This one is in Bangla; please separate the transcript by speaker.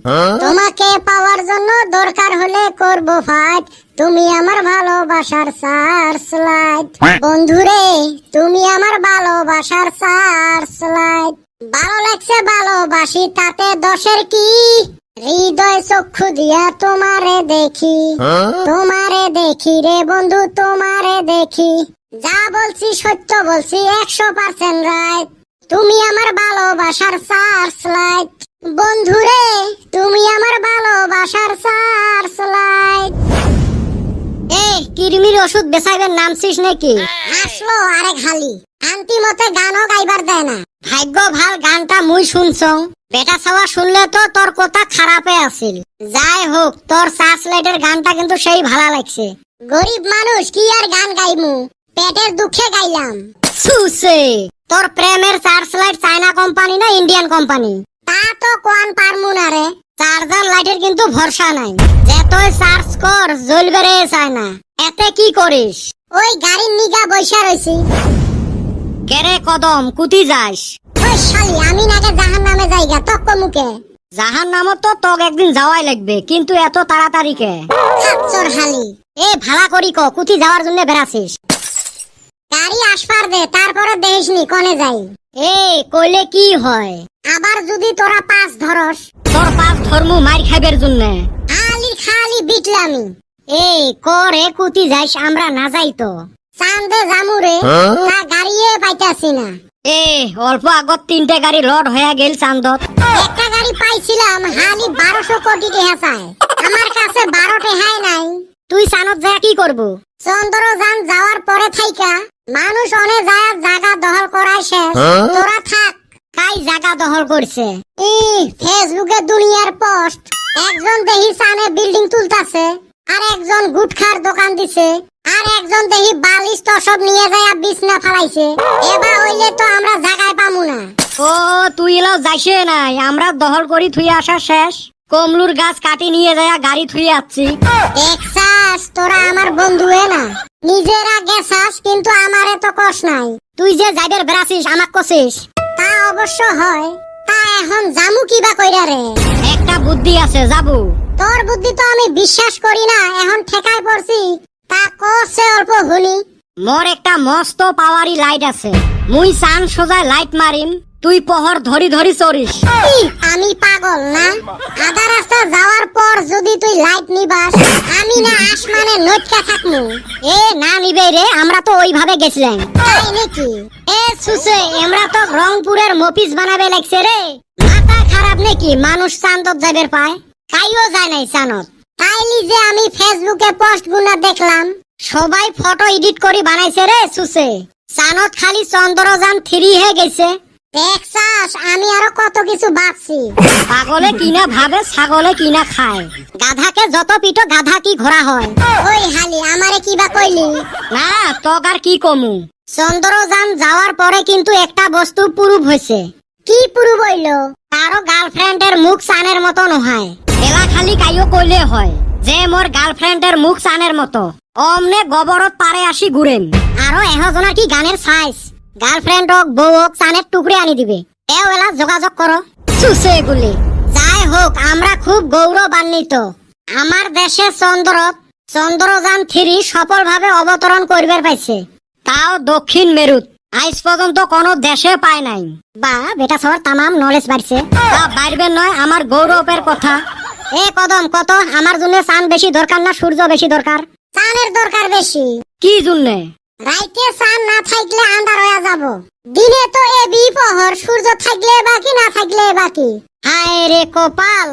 Speaker 1: তোমাকে পাওয়ার জন্য দরকার হলে করব ফাইট, তুমি আমার ভালোবাসার সার্চ লাইট। বন্ধুরে তুমি আমার ভালোবাসার সার্চ লাইট। ভালো লাগছে ভালোবাসি তাতে দোষের কি, হৃদয় চক্ষু দিয়া তোমারে দেখি, তোমারে দেখি রে বন্ধু তোমারে দেখি। যা বলছি সত্য বলছি 100% রাইট, তুমি আমার ভালোবাসার সার্চ লাইট। বন্ধুরে তুমি আমার ভালোবাসার সার্চ লাইট। কিরমির ওষুধ বেচাইবেন নামছিস নাকি? আসলো আরেক হালি, আন্তি মতে গানও গাইবার দেয় না। ভাগ্য ভাল গানটা মুই শুনছং, বেটা ছাওয়া শুনলে তো তোর কথা খারাপে আছিল। যাই হোক তোর সার্চ লাইটের গানটা কিন্তু সেই ভালো লাগছে। গরিব মানুষ কি আর গান গাইমু, পেটের দুঃখে গাইলাম। সুসে তোর প্রেমের সার্চ লাইট চায়না কোম্পানি না ইন্ডিয়ান কোম্পানি? তা তো কোয়ান পারমু না রে, চার্জার লাইটের কিন্তু ভরসা নাই, যেতই সার্চ কর জ্বলবে রে চায় না। এতে কি করিস? ওই গাড়ির নিগা বইসা রইছি। কেরে কদম কুতি যাস? ওই শালি আমি নাকি জাহান্নামে যাইগা তক্ক মুখে। জাহান্নামত তো তোক একদিন যাওয়াই লাগবে, কিন্তু এত তাড়াতাড়ি কে? খাচ্চর হালি এ ভালা করি ক কুতি যাওয়ার জন্য বেরাছিস? গাড়ি আসবার দে তারপরে দেখিসনি কোনে যাই। কইলে কি হয়? আবার যদি তোরা পাঁচ ধরস? তোর পাঁচ ধর্মু মার খাইবার জন্য খালি খালি বিটলামি। করে কুতি যাইস আমরা না যাই তো চান্দে জামুরে, তা গাড়িয়ে পাইতাছি না। অল্প আগত 3টে গাড়ি লোড হয়ে গেল চান্দত। একটা গাড়ি পাইছিলাম হালি 1200 কোটি টাকা চায়, আমার কাছে 12 টাকাই নাই। তুই চানত যা কি করব? চন্দ্রযান যাওয়ার পরে থাইকা মানুষ অনে যায় জায়গা দখল করাই শেষ, তোরা থাক। কাই জায়গা দখল করছে? ফেসবুকে দুনিয়ার পোস্ট, একজন দেহি সানে বিল্ডিং তুলতাছে, আর একজন গুটখার দোকান দিছে, আর একজন দেহি বালিশ তো সব নিয়ে যায় বিছনা ফালাইছে। এবার হইলে তো আমরা জায়গায় পামু না। ও তুই এলাও যাইছে নাই, আমরা দখল করি থুই আসা শেষ। কমলুর গাছ কাটি নিয়ে যায় গাড়ি থুই আসছি। একসাস তোরা আমার বন্ধু না, নিজেরা গেছাস কিন্তু আমারে তো কষ নাই। তুই যে যাইবার বেরাছিস আমাক কছিস? তা অবশ্য হয়, তা এখন জামু কিবা কইরা রে? একটা বুদ্ধি আছে যাবো। তোর বুদ্ধি তো আমি বিশ্বাস করি না, এখন ঠেকায় পড়ছি। তা কসে অল্প হুনি। মোর একটা মস্ত পাওয়ারি লাইট আছে, মুই চান সোজায় লাইট মারিম, তুই পহর ধরি ধরি চড়িস। আমি পাগল না? আধা রাস্তা যাওয়ার পর যদি তুই লাইট নিবাস, আমি না আসমানে নটকা থাকমু। না নিবে রে, আমরা তো ওইভাবে গেছিলাম। তাই নাকি? সুসে আমরা তো রংপুরের মফিস বানাবে লাগছে রে। মাথা খারাপ নাকি? মানুষ চান্দত যাবের পায়, কাইও যায় নাই চানত। তাইলি যে আমি ফেসবুকে পোস্ট গুলা দেখলাম, সবাই ফটো এডিট করে বানাইছে রে সুসে। চানত খালি চন্দ্রযান 3 হয়ে গেছে। দেখছাস আমি আরো কত কিছু ভাবছি। পাগলে কিনা ভাবে ছাগলে কিনা খায়, গাধাকে যত পিটো গাধা কি ঘোড়া হয়। ওই হালি আমারে কিবা কইলি? না তোক আর কি কমু। চন্দ্রযান যাওয়ার পরে কিন্তু একটা বস্তু প্রুভ হইছে। কি প্রুভ হইলো? কারো গার্লফ্রেন্ডের মুখ চানের মতো নহয়। এলা খালি কাইও কইলে হয় যে মোর গার্লফ্রেন্ডের মুখ চানের মতো, অমনে গোবরত পারে আসি ঘুরেন। আরো এহজনার কি গানের সাইজ, গার্লফ্রেন্ড হোক বউ হোক চানের টুকরে আনি দিবে। এলা যোগাযোগ করো চুষে গুলি। যাই হোক আমরা খুব গৌরবান্বিত, আমার দেশে চন্দ্রযান 3 সফলভাবে অবতরণ করবার পাইছে, তাও দক্ষিণ মেরুত। আজ পর্যন্ত কোন দেশে পায় নাই। বা বেটা সবার তামাম নলেজ বাড়ছে। বাইরবেন নয় আমার গৌরবের কথা। কদম কত আমার জন্য চান বেশি দরকার না সূর্য বেশি দরকার? চানের দরকার বেশি। কি জন্য? রাইতে চান না থাকলে আন্ধার হয়ে যাব, দিনে তো এ বিপহর, সূর্য থাকলে বাকি না থাকলে বাকি। হায় রে কপাল।